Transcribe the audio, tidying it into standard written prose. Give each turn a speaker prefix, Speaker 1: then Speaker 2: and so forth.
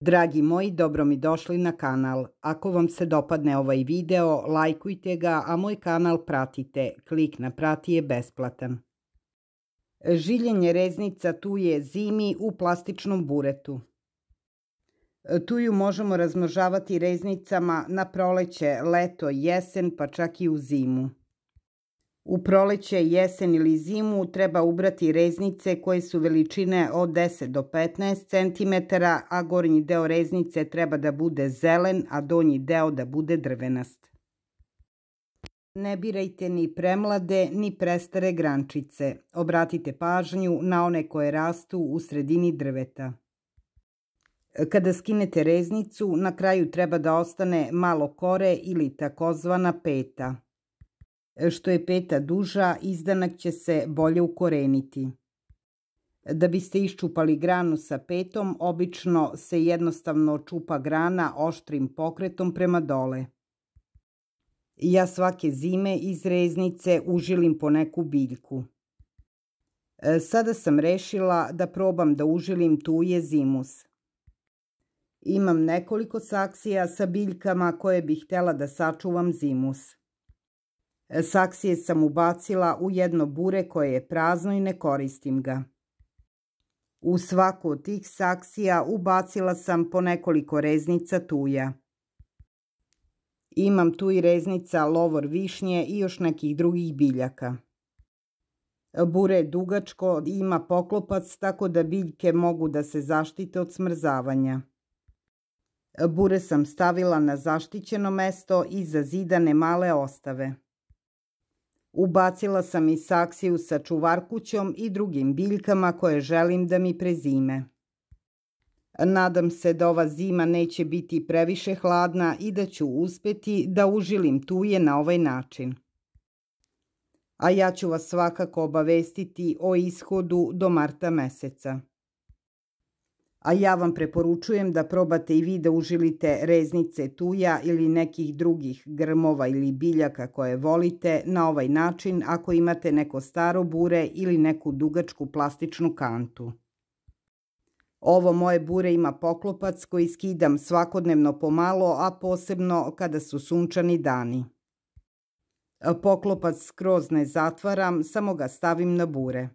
Speaker 1: Dragi moji, dobro mi došli na kanal. Ako vam se dopadne ovaj video, lajkujte ga, a moj kanal pratite. Klik na prati je besplatan. Žiljenje reznica tuje zimi u plastičnom buretu. Tuju možemo razmnožavati reznicama na proleće, leto, jesen, pa čak i u zimu. U proleće, jesen ili zimu treba ubrati reznice koje su veličine od 10 do 15 cm, a gornji deo reznice treba da bude zelen, a donji deo da bude drvenast. Ne birajte ni premlade ni prestare grančice. Obratite pažnju na one koje rastu u sredini drveta. Kada skinete reznicu, na kraju treba da ostane malo kore ili takozvana peta. Što je peta duža, izdanak će se bolje ukoreniti. Da biste iščupali granu sa petom, obično se jednostavno čupa grana oštrim pokretom prema dole. Ja svake zime iz reznice užilim po neku biljku. Sada sam rešila da probam da užilim tuje zimus. Imam nekoliko saksija sa biljkama koje bih htjela da sačuvam zimus. Saksije sam ubacila u jedno bure koje je prazno i ne koristim ga. U svaku od tih saksija ubacila sam po nekoliko reznica tuja. Imam tu i reznica lovor višnje i još nekih drugih biljaka. Bure je dugačko i ima poklopac tako da biljke mogu da se zaštite od smrzavanja. Bure sam stavila na zaštićeno mesto i zazidane male ostave. Ubacila sam i saksiju sa čuvarkućom i drugim biljkama koje želim da mi prezime. Nadam se da ova zima neće biti previše hladna i da ću uspeti da užilim tuje na ovaj način. A ja ću vas svakako obavestiti o ishodu do marta meseca. A ja vam preporučujem da probate i vi da užilite reznice tuja ili nekih drugih grmova ili biljaka koje volite na ovaj način ako imate neko staro bure ili neku dugačku plastičnu kantu. Ovo moje bure ima poklopac koji skidam svakodnevno pomalo, a posebno kada su sunčani dani. Poklopac skroz ne zatvaram, samo ga stavim na bure.